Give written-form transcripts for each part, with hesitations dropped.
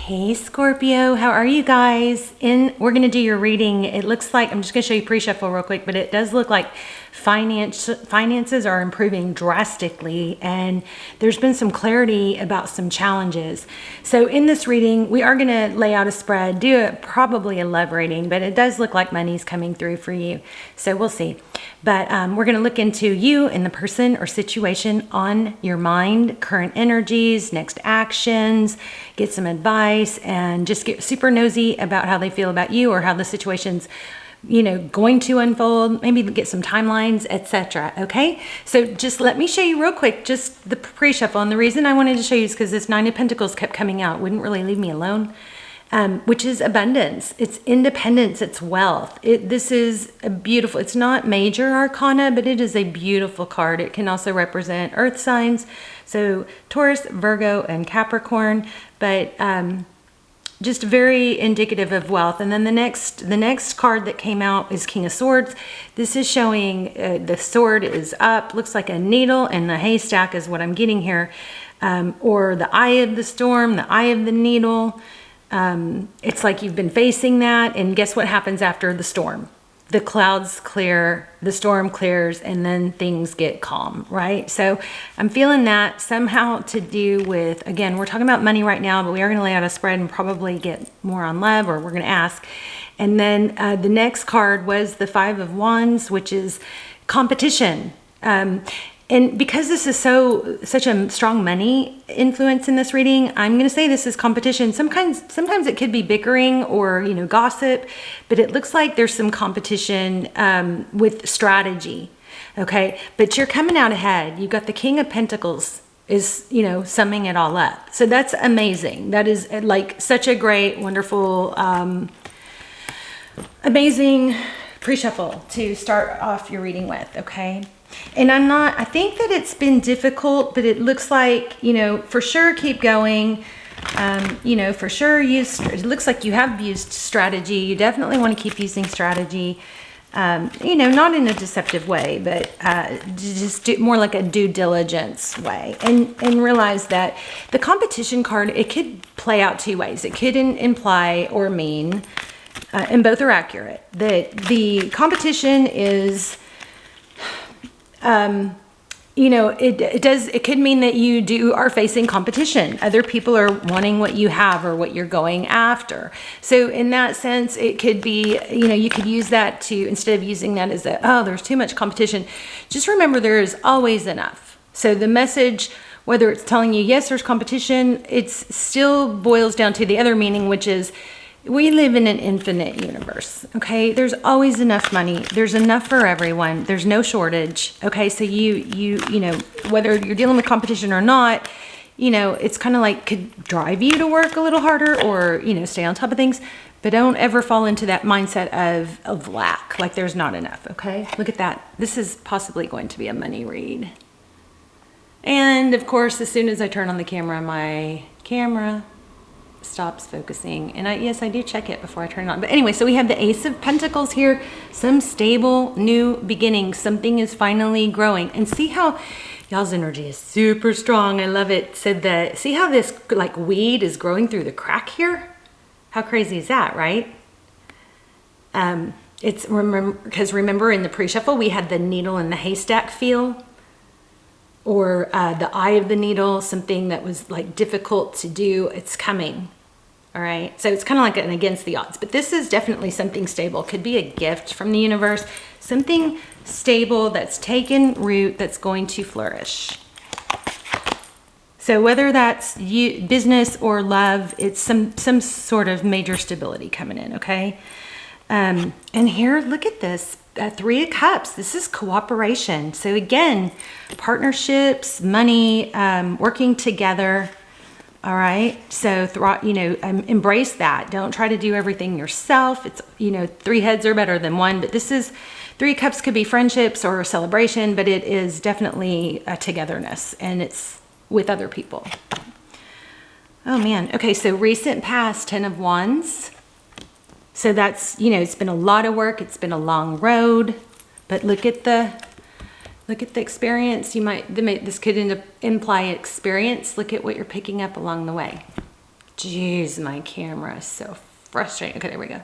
Hey Scorpio, how are you guys? We're going to do your reading. It looks like, I'm just going to show you pre-shuffle real quick, but it does look like finances are improving drastically, and there's been some clarity about some challenges. So in this reading, we are going to lay out a spread, probably a love reading, but it does look like money's coming through for you. So we'll see. But we're going to look into you and the person or situation on your mind, current energies, next actions, get some advice, and just get super nosy about how they feel about you or how the situation's going to unfold, maybe get some timelines, etc. Okay, so just let me show you real quick just the pre-shuffle. And the reason I wanted to show you is because this Nine of Pentacles kept coming out, wouldn't really leave me alone, which is abundance, it's independence, it's wealth. This is a beautiful, it's not major arcana, but it is a beautiful card. It can also represent earth signs, so Taurus, Virgo, and Capricorn, but just very indicative of wealth. And then the next card that came out is King of Swords. This is showing the sword is up, looks like a needle in the haystack is what I'm getting here, or the eye of the storm, the eye of the needle. It's like you've been facing that, and guess what happens after the storm? The clouds clear, the storm clears, and then things get calm, right? So I'm feeling that somehow to do with, again, we're talking about money right now, but we are going to lay out a spread and probably get more on love, or we're going to ask. And then the next card was the Five of Wands, which is competition. And because this is such a strong money influence in this reading, I'm going to say this is competition. Sometimes it could be bickering or, gossip, but it looks like there's some competition with strategy. Okay. But you're coming out ahead. You've got the King of Pentacles is, summing it all up. So that's amazing. That is like such a great, wonderful, amazing pre-shuffle to start off your reading with. Okay. And I think that it's been difficult, but it looks like, for sure keep going. For sure it looks like you have used strategy. You definitely want to keep using strategy, not in a deceptive way, but just more like a due diligence way. And realize that the competition card, it could play out two ways. It could imply or mean, and both are accurate, that the competition is... it could mean that you are facing competition. Other people are wanting what you have or what you're going after. So in that sense, it could be, you could use that to, instead of using that as there's too much competition, just remember there is always enough. So the message, whether it's telling you, yes, there's competition, it still boils down to the other meaning, which is, we live in an infinite universe, okay? There's always enough money. There's enough for everyone. There's no shortage, okay? So you whether you're dealing with competition or not, it's kind of like could drive you to work a little harder or, stay on top of things, but don't ever fall into that mindset of lack, like there's not enough, okay? Look at that. This is possibly going to be a money read. And of course, as soon as I turn on the camera, my camera stops focusing, and yes, I do check it before I turn it on. But anyway, so we have the Ace of Pentacles here, some stable new beginnings. Something is finally growing, and see how y'all's energy is super strong. I love it. So see how this like weed is growing through the crack here? How crazy is that, right? It's remember in the pre-shuffle we had the needle in the haystack feel, or the eye of the needle, something that was like difficult to do. It's coming. All right. So it's kind of like an against the odds, but this is definitely something stable. Could be a gift from the universe, something stable that's taken root, that's going to flourish. So whether that's business or love, it's some sort of major stability coming in. Okay. And here, look at this. Three of Cups. This is cooperation. So again, partnerships, money, working together. All right. So, embrace that. Don't try to do everything yourself. It's, three heads are better than one, but this is Three of Cups could be friendships or a celebration, but it is definitely a togetherness, and it's with other people. Oh man. Okay. So recent past, 10 of Wands. So that's, it's been a lot of work. It's been a long road, but look at the experience. This could imply experience. Look at what you're picking up along the way. Jeez, my camera is so frustrating. Okay, there we go.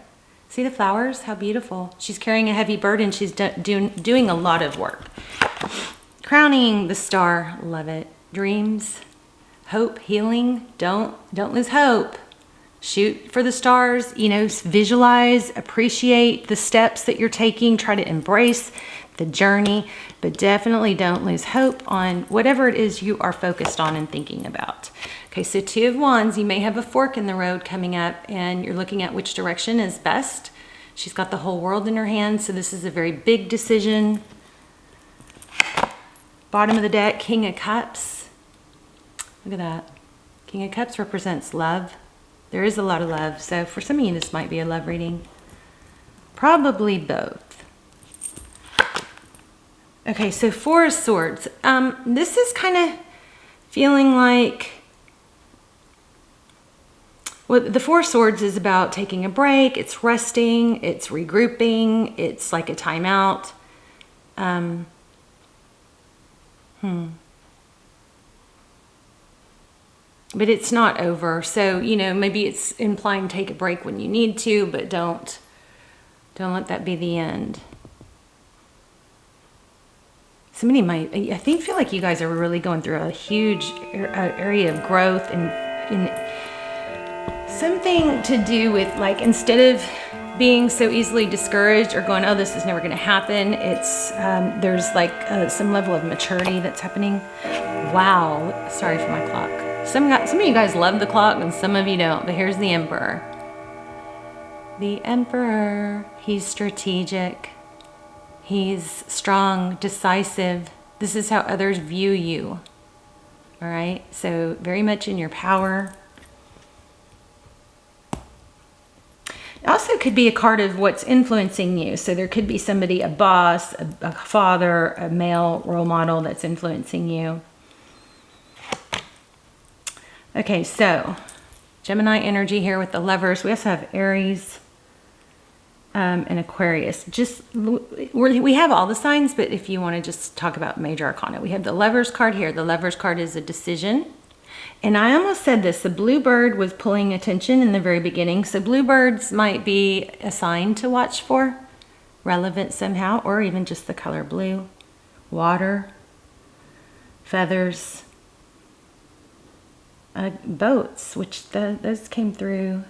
See the flowers? How beautiful. She's carrying a heavy burden. She's doing a lot of work. Crowning the star. Love it. Dreams, hope, healing. Don't lose hope. Shoot for the stars. You know, visualize, appreciate the steps that you're taking. Try to embrace the journey, but definitely don't lose hope on whatever it is you are focused on and thinking about. Okay, so Two of Wands, you may have a fork in the road coming up and you're looking at which direction is best. She's got the whole world in her hands, so this is a very big decision. Bottom of the deck, King of Cups. Look at that. King of Cups represents love. There is a lot of love, so for some of you this might be a love reading. Probably both. Okay, so Four of Swords. This is kind of feeling like, well, the Four of Swords is about taking a break, it's resting, it's regrouping, it's like a timeout. But it's not over. So, you know, maybe it's implying take a break when you need to, but don't let that be the end. Somebody might, I feel like you guys are really going through a huge area of growth and something to do with, like, instead of being so easily discouraged or going, oh, this is never going to happen, it's there's like some level of maturity that's happening. Wow, sorry for my clock. Some of you guys love the clock and some of you don't, but here's the Emperor. The Emperor, he's strategic. He's strong, decisive. This is how others view you. All right, so very much in your power. It also could be a card of what's influencing you. So there could be somebody, a boss, a father, a male role model that's influencing you. Okay, so Gemini energy here with the Lovers. We also have Aries and Aquarius. We have all the signs, but if you want to just talk about major arcana, we have the Lovers card here. The Lovers card is a decision. And I almost said this, the blue bird was pulling attention in the very beginning. So bluebirds might be a sign to watch for, relevant somehow, or even just the color blue. Water, feathers, boats, which those came through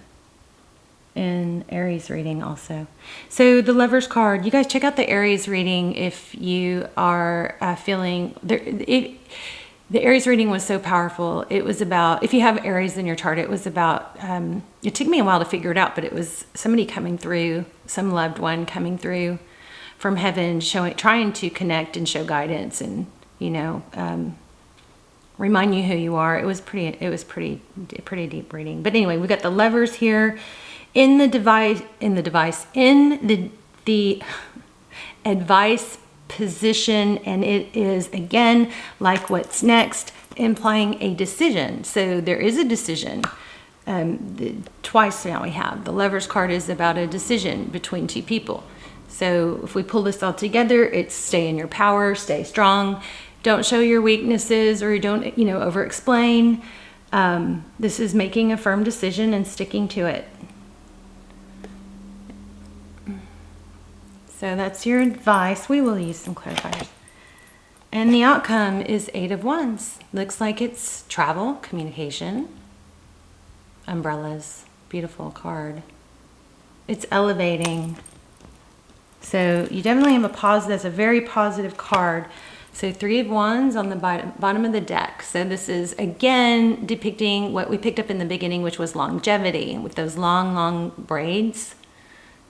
in Aries reading also. So the Lovers card, you guys check out the Aries reading if you are feeling the Aries reading was so powerful. It was about, if you have Aries in your chart, it was about, it took me a while to figure it out, but it was somebody coming through, some loved one coming through from heaven, trying to connect and show guidance and, you know, remind you who you are. It was pretty deep reading. But anyway, we got the Lovers here in the advice position, and it is again like what's next, implying a decision. So there is a decision. Twice now we have the Lovers card is about a decision between two people. So if we pull this all together, it's stay in your power, stay strong, don't show your weaknesses, or don't, you know, over explain. This is making a firm decision and sticking to it. So that's your advice. We will use some clarifiers. And the outcome is Eight of Wands. Looks like it's travel, communication, umbrellas. Beautiful card. It's elevating. So you definitely have that's a very positive card. So Three of Wands on the bottom of the deck. So this is again depicting what we picked up in the beginning, which was longevity with those long, long braids.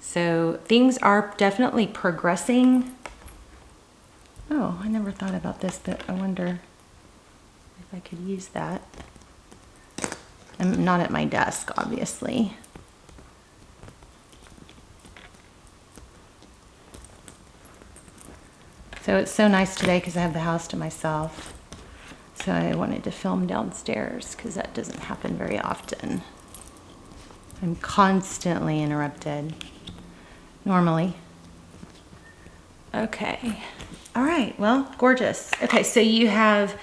So things are definitely progressing. Oh, I never thought about this, but I wonder if I could use that. I'm not at my desk, obviously. So it's so nice today because I have the house to myself. So I wanted to film downstairs because that doesn't happen very often. I'm constantly interrupted. Normally. Okay. All right. Well, gorgeous. Okay. So you have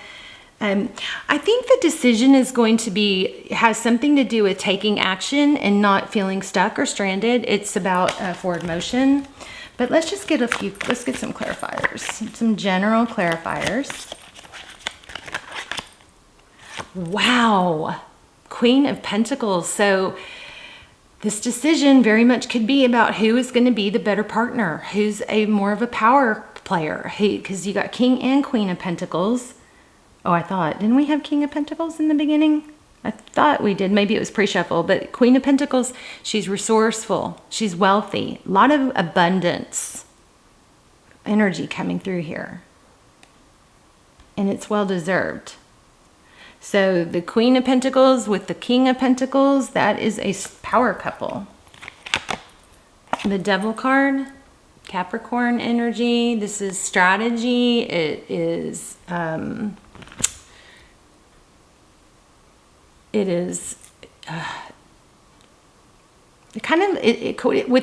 I think the decision is going to has something to do with taking action and not feeling stuck or stranded. It's about forward motion. But let's just get let's get some clarifiers, some general clarifiers. Wow, Queen of Pentacles. So this decision very much could be about who is going to be the better partner, who's more of a power player, because you got King and Queen of Pentacles. Oh, didn't we have King of Pentacles in the beginning? I thought we did. Maybe it was pre-shuffle, but Queen of Pentacles, she's resourceful. She's wealthy. A lot of abundance energy coming through here. And it's well-deserved. So the Queen of Pentacles with the King of Pentacles, that is a power couple. The Devil card, Capricorn energy. This is strategy. It is... with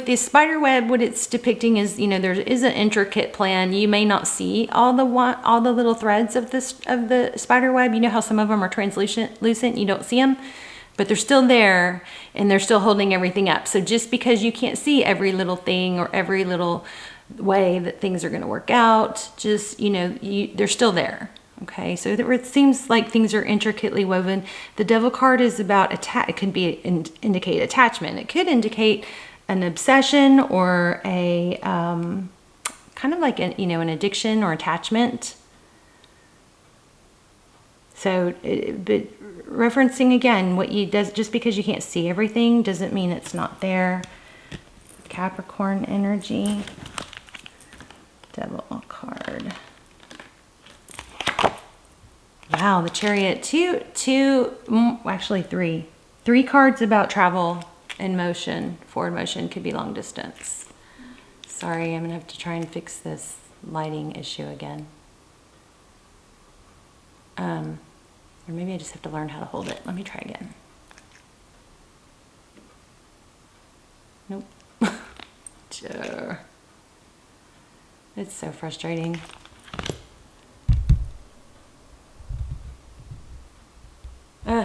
the spider web, what it's depicting is, there is an intricate plan. You may not see all the little threads of the spider web. You know how some of them are translucent, you don't see them, but they're still there and they're still holding everything up. So just because you can't see every little thing or every little way that things are going to work out, just, they're still there. Okay, so it seems like things are intricately woven. The Devil card is about it could be indicate attachment. It could indicate an obsession or a kind of like an addiction or attachment. So, but referencing again, just because you can't see everything doesn't mean it's not there. Capricorn energy, Devil card. Wow, the Chariot, actually three. 3 cards about travel and motion. Forward motion could be long distance. Sorry, I'm gonna have to try and fix this lighting issue again. Or maybe I just have to learn how to hold it. Let me try again. Nope. Sure. It's so frustrating.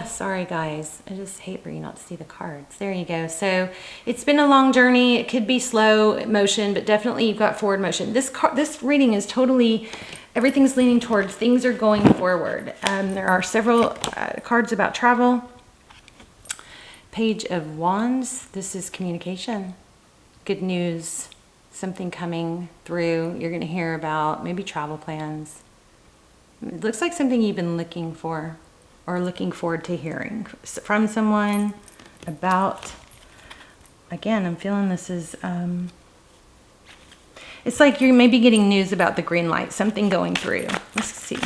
Sorry guys, I just hate for you not to see the cards. There you go. So it's been a long journey. It could be slow motion, but definitely you've got forward motion. This reading is totally, everything's leaning towards things are going forward. There are several cards about travel. Page of Wands. This is communication. Good news. Something coming through. You're going to hear about maybe travel plans. It looks like something you've been looking for, or looking forward to hearing from someone about. Again, I'm feeling this is, it's like you're maybe getting news about the green light, something going through. Let's see.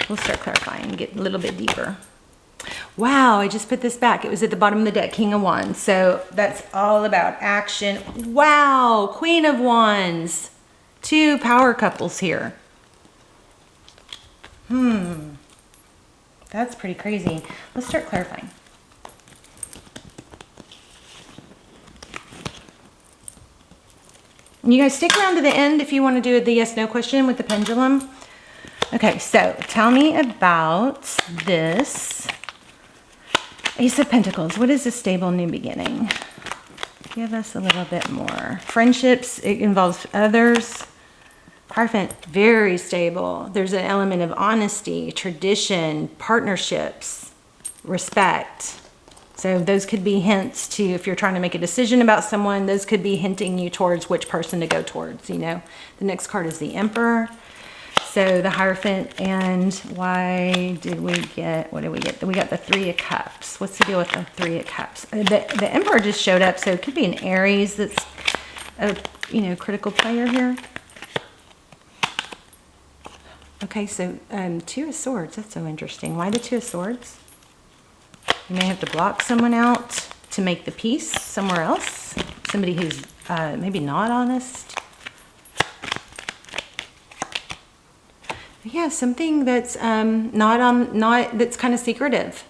We'll start clarifying, get a little bit deeper. Wow, I just put this back. It was at the bottom of the deck, King of Wands. So that's all about action. Wow, Queen of Wands. 2 power couples here. That's pretty crazy. Let's start clarifying. You guys stick around to the end if you want to do the yes/no question with the pendulum. Okay, so tell me about this. Ace of Pentacles. What is a stable new beginning? Give us a little bit more. Friendships, it involves others. Hierophant, very stable. There's an element of honesty, tradition, partnerships, respect. So those could be hints to, if you're trying to make a decision about someone, those could be hinting you towards which person to go towards, you know. The next card is the Emperor. So the Hierophant, and why did we get, what did we get? We got the 3 of Cups. What's the deal with the 3 of Cups? The Emperor just showed up, so it could be an Aries that's a, critical player here. Okay, so 2 of Swords, that's so interesting. Why the 2 of Swords? You may have to block someone out to make the peace somewhere else. Somebody who's maybe not honest. Yeah, something that's that's kind of secretive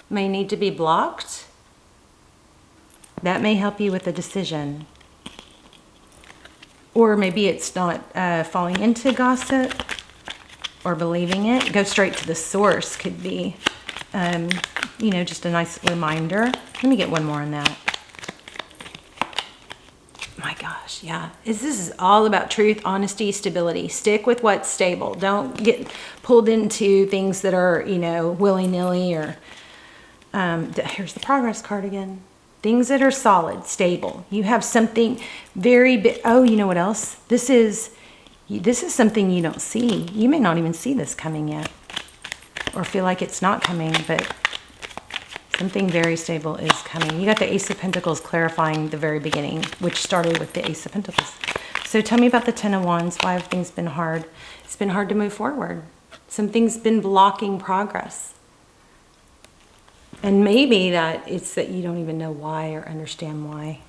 may need to be blocked. That may help you with a decision. Or maybe it's not falling into gossip. or believing it. Go straight to the source could be, you know, just a nice reminder. Let me get one more on that. My gosh, yeah. This is all about truth, honesty, stability. Stick with what's stable. Don't get pulled into things that are, you know, willy-nilly or, here's the progress card again. Things that are solid, stable. You have something very big. Oh, you know what else? This is something you don't see. You may not even see this coming yet or feel like it's not coming, but something very stable is coming. You got the Ace of Pentacles clarifying the very beginning, which started with the Ace of Pentacles. So tell me about the Ten of Wands. Why have things been hard? It's been hard to move forward. Something's been blocking progress. And maybe that it's that you don't even know why or understand why.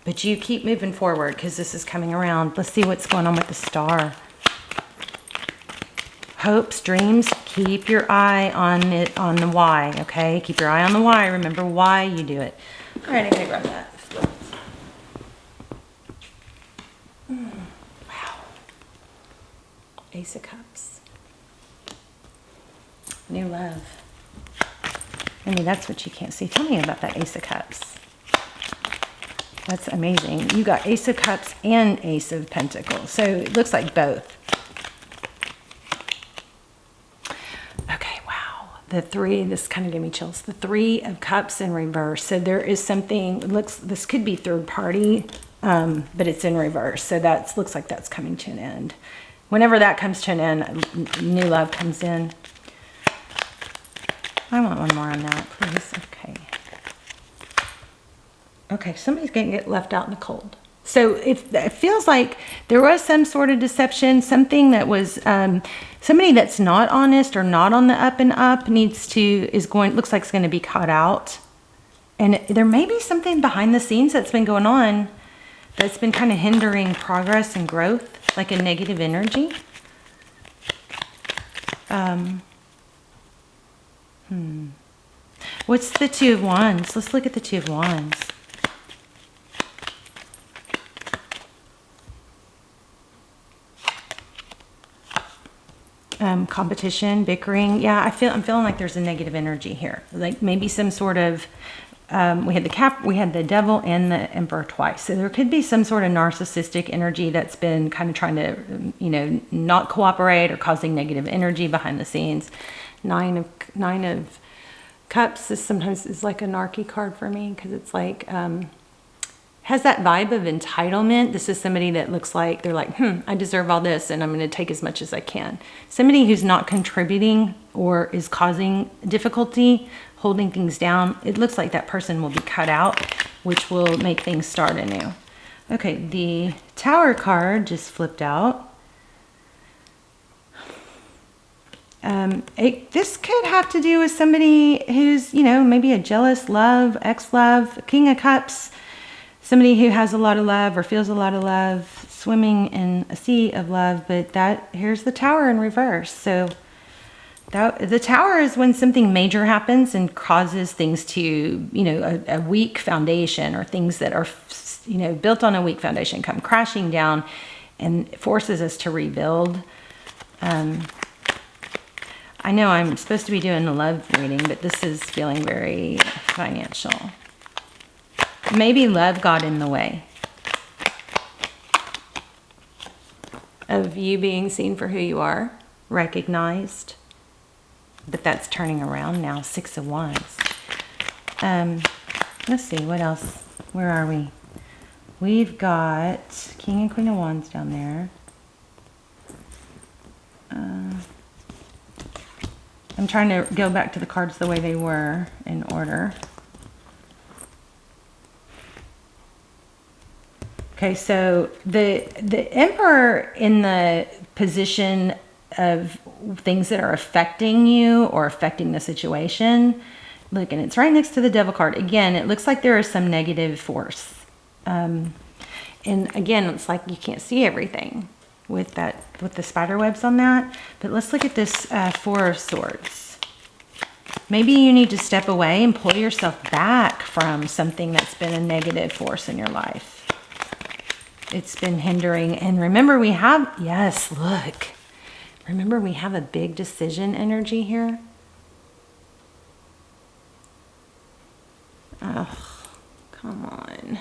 But you keep moving forward because this is coming around. Let's see what's going on with the Star. Hopes, dreams, keep your eye on it, on the why, okay? Keep your eye on the why. Remember why you do it. All right, I'm going to grab that. Wow. Ace of Cups. New love. I mean, that's what you can't see. Tell me about that Ace of Cups. That's amazing. You got Ace of Cups and Ace of Pentacles. So it looks like both. The three, this kind of gave me chills. The Three of Cups in reverse. So there is something, this could be third party, but it's in reverse. So that looks like that's coming to an end. Whenever that comes to an end, new love comes in. I want one more on that, please. Okay. Okay, somebody's going to get left out in the cold. So if it feels like there was some sort of deception, something that was somebody that's not honest or not on the up and up looks like it's going to be caught out. And there may be something behind the scenes that's been going on that's been kind of hindering progress and growth, like a negative energy. What's the Two of Wands? Let's look at the Two of Wands. Competition, bickering. Yeah, I'm feeling like there's a negative energy here. Like maybe some sort of, we had the Devil and the Emperor twice. So there could be some sort of narcissistic energy that's been kind of trying to, you know, not cooperate or causing negative energy behind the scenes. Nine of Cups is sometimes like a narky card for me because it's like, has that vibe of entitlement. This is somebody that looks like they're like, I deserve all this and I'm going to take as much as I can. Somebody who's not contributing or is causing difficulty, holding things down. It looks like that person will be cut out, which will make things start anew. Okay, the Tower card just flipped out. This could have to do with somebody who's, you know, maybe a jealous love, ex-love, King of Cups. Somebody who has a lot of love or feels a lot of love, swimming in a sea of love, but here's the Tower in reverse. So the Tower is when something major happens and causes things to, you know, a weak foundation or things that are, you know, built on a weak foundation come crashing down and forces us to rebuild. I know I'm supposed to be doing a love reading, but this is feeling very financial. Maybe love got in the way of you being seen for who you are, recognized. But that's turning around now. Six of Wands. Let's see, what else? Where are we? We've got King and Queen of Wands down there. I'm trying to go back to the cards the way they were in order. Okay, so the Emperor in the position of things that are affecting you or affecting the situation. Look, and it's right next to the Devil card. Again, it looks like there is some negative force. And again, it's like you can't see everything with the spider webs on that. But let's look at this Four of Swords. Maybe you need to step away and pull yourself back from something that's been a negative force in your life. It's been hindering. And remember, we have, yes, look. Remember, we have a big decision energy here. Oh, come on.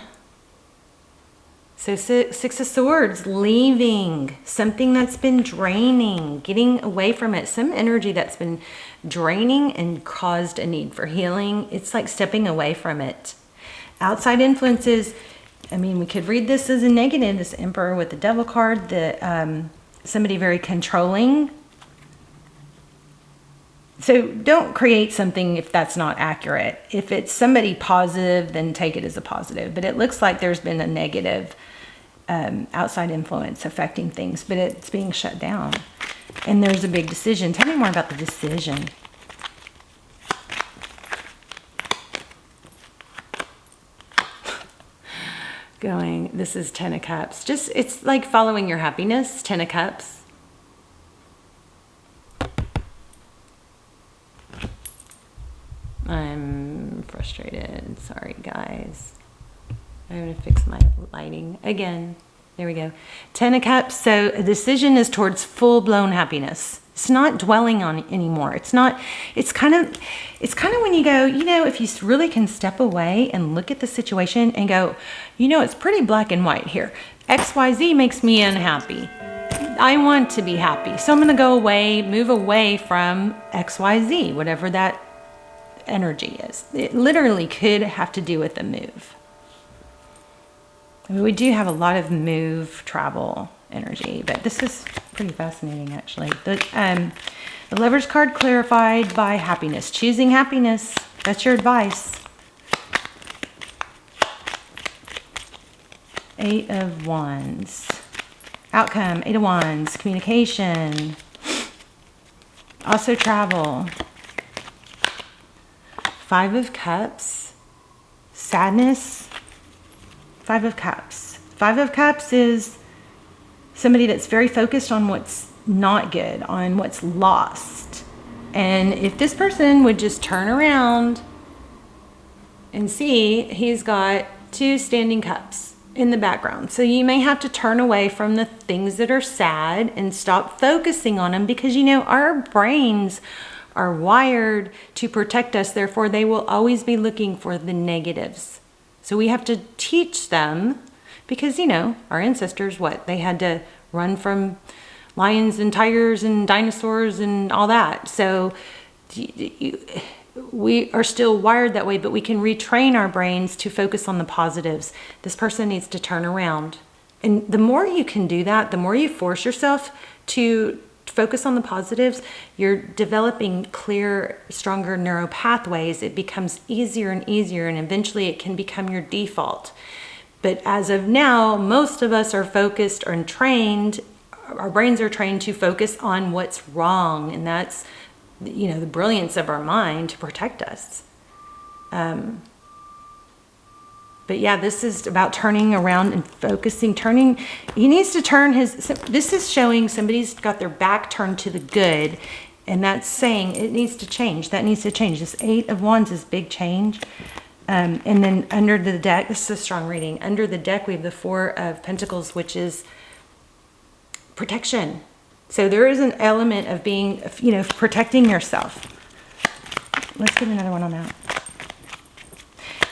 So Six of Swords, leaving something that's been draining, getting away from it, some energy that's been draining and caused a need for healing. It's like stepping away from it. Outside influences, I mean, we could read this as a negative, this Emperor with the Devil card, somebody very controlling. So don't create something if that's not accurate. If it's somebody positive, then take it as a positive. But it looks like there's been a negative outside influence affecting things, but it's being shut down. And there's a big decision. Tell me more about the decision. This is 10 of Cups. It's like following your happiness, 10 of Cups. I'm frustrated. Sorry, guys. I'm going to fix my lighting again. There we go. 10 of Cups. So a decision is towards full-blown happiness. It's not dwelling on it anymore. It's kind of when you go, if you really can step away and look at the situation and go, it's pretty black and white here. XYZ makes me unhappy. I want to be happy. So I'm going to go away, move away from XYZ, whatever that energy is. It literally could have to do with a move. I mean, we do have a lot of move, travel energy, but this is pretty fascinating, actually. The Lover's card clarified by happiness. Choosing happiness. That's your advice. 8 of Wands. Outcome. 8 of Wands. Communication. Also travel. 5 of Cups. Sadness. 5 of Cups. 5 of Cups is somebody that's very focused on what's not good, on what's lost. And if this person would just turn around and see, he's got 2 standing cups in the background. So you may have to turn away from the things that are sad and stop focusing on them, because our brains are wired to protect us. Therefore, they will always be looking for the negatives. So we have to teach them, because, our ancestors, they had to run from lions and tigers and dinosaurs and all that. So we are still wired that way, but we can retrain our brains to focus on the positives. This person needs to turn around. And the more you can do that, the more you force yourself to focus on the positives, you're developing clear, stronger neural pathways. It becomes easier and easier, and eventually it can become your default. But as of now, most of us are focused and trained, our brains are trained to focus on what's wrong, and that's, the brilliance of our mind to protect us. But yeah, this is about turning around and focusing, he needs to turn this is showing somebody's got their back turned to the good, and that's saying it needs to change. That needs to change. This 8 of Wands is big change. And then under the deck, this is a strong reading. Under the deck, we have the 4 of Pentacles, which is protection. So there is an element of being, protecting yourself. Let's get another one on that.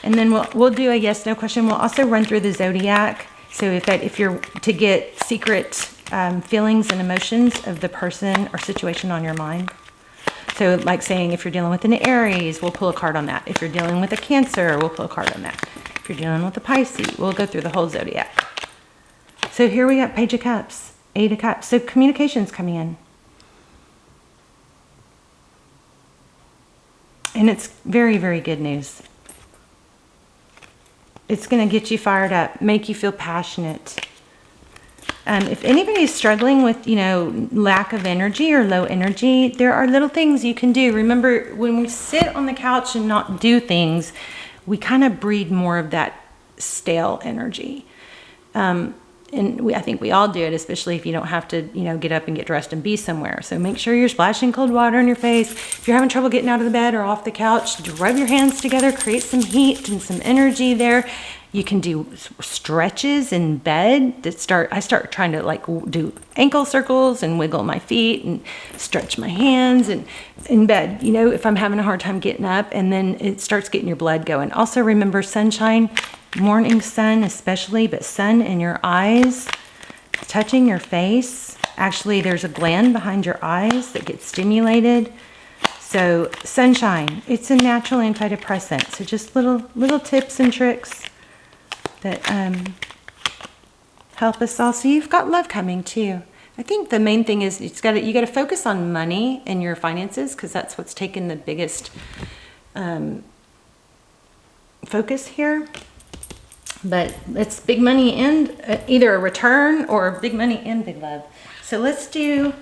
And then we'll do a yes, no question. We'll also run through the Zodiac. So if you're to get secret feelings and emotions of the person or situation on your mind. So like saying, if you're dealing with an Aries, we'll pull a card on that. If you're dealing with a Cancer, we'll pull a card on that. If you're dealing with a Pisces, we'll go through the whole Zodiac. So here we got Page of Cups, 8 of Cups. So communication's coming in. And it's very, very good news. It's going to get you fired up, make you feel passionate. If anybody's struggling with, lack of energy or low energy, there are little things you can do. Remember, when we sit on the couch and not do things, we kind of breed more of that stale energy. And I think we all do it, especially if you don't have to, get up and get dressed and be somewhere. So make sure you're splashing cold water on your face. If you're having trouble getting out of the bed or off the couch, rub your hands together, create some heat and some energy there. You can do stretches in bed that I start trying to like do ankle circles and wiggle my feet and stretch my hands and in bed, you know, if I'm having a hard time getting up, and then it starts getting your blood going. Also remember sunshine, morning sun especially, but sun in your eyes, touching your face. Actually, there's a gland behind your eyes that gets stimulated. So sunshine, it's a natural antidepressant. So just little tips and tricks that help us all. So you've got love coming too. I think the main thing is you got to focus on money and your finances, because that's what's taken the biggest focus here. But it's big money and either a return or big money and big love. So let's do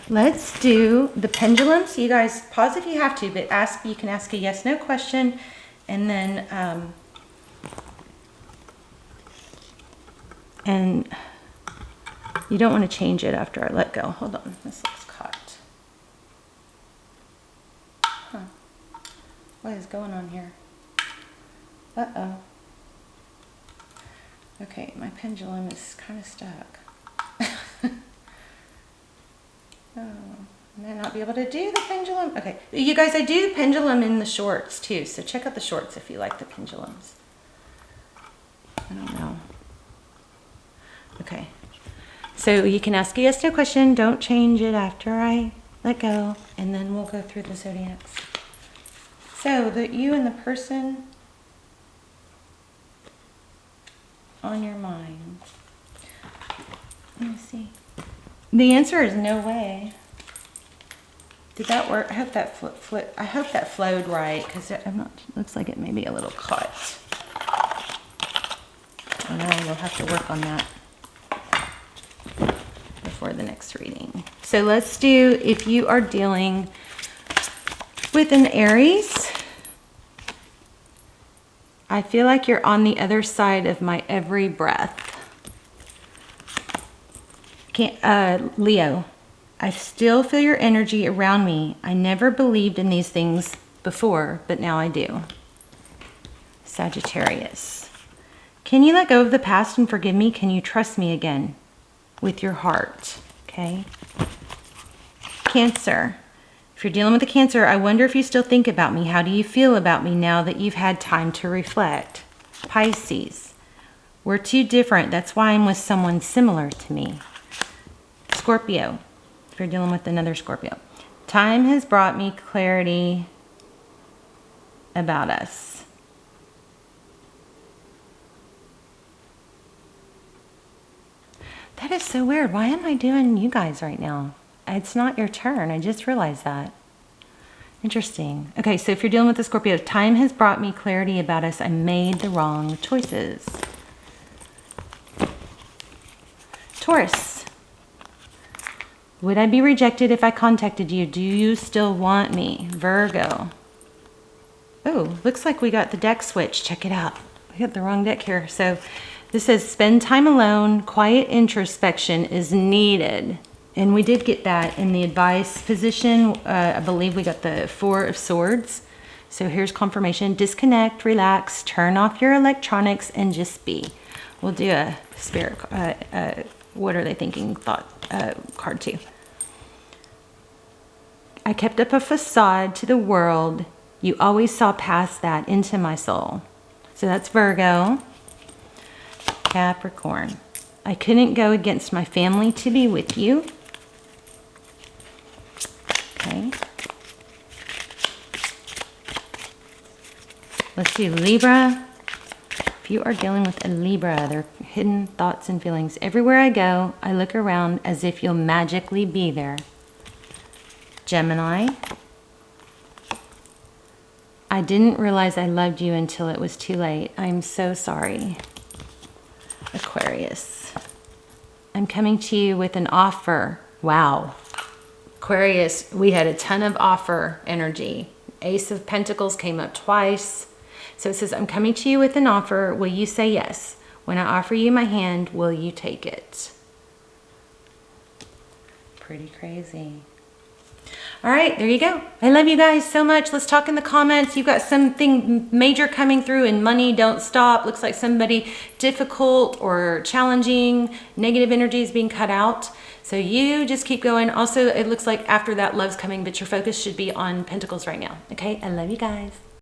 the pendulum. So you guys pause if you have to, but you can ask a yes, no question. And then, and you don't want to change it after I let go. Hold on, this looks caught. Huh. What is going on here? Uh-oh. Okay, my pendulum is kind of stuck. Oh, I might not be able to do the pendulum. Okay, you guys, I do the pendulum in the shorts too, so check out the shorts if you like the pendulums. I don't know. Okay, so you can ask a yes, no question. Don't change it after I let go, and then we'll go through the zodiacs. So you and the person on your mind. Let me see. The answer is no way. Did that work? I hope that I hope that flowed right, because I'm not. Looks like it may be a little cut. I know we'll have to work on that before the next reading. So let's do, if you are dealing with an Aries, I feel like you're on the other side of my every breath. Leo, I still feel your energy around me. I never believed in these things before, but now I do. Sagittarius, can you let go of the past and forgive me? Can you trust me again with your heart? Okay. Cancer, if you're dealing with a Cancer, I wonder if you still think about me. How do you feel about me now that you've had time to reflect? Pisces, we're too different. That's why I'm with someone similar to me. Scorpio, if you're dealing with another Scorpio, time has brought me clarity about us. That is so weird. Why am I doing you guys right now? It's not your turn. I just realized that. Interesting. Okay, so if you're dealing with the Scorpio, time has brought me clarity about us. I made the wrong choices. Taurus, would I be rejected if I contacted you? Do you still want me? Virgo. Oh, looks like we got the deck switch. Check it out. We got the wrong deck here. So this says spend time alone. Quiet introspection is needed. And we did get that in the advice position. I believe we got the 4 of Swords. So here's confirmation. Disconnect, relax, turn off your electronics, and just be. We'll do a spirit, what are they thinking thought card too. I kept up a facade to the world. You always saw past that into my soul. So that's Virgo. Capricorn, I couldn't go against my family to be with you. Okay. Let's see, Libra. If you are dealing with a Libra, their hidden thoughts and feelings. Everywhere I go, I look around as if you'll magically be there. Gemini. I didn't realize I loved you until it was too late. I'm so sorry. Aquarius, I'm coming to you with an offer. Wow. Aquarius, we had a ton of offer energy. Ace of Pentacles came up twice. So it says, I'm coming to you with an offer. Will you say yes? When I offer you my hand, will you take it? Pretty crazy. All right, there you go. I love you guys so much. Let's talk in the comments. You've got something major coming through and money don't stop. Looks like somebody difficult or challenging, negative energy is being cut out. So you just keep going. Also, it looks like after that love's coming, but your focus should be on Pentacles right now. Okay, I love you guys.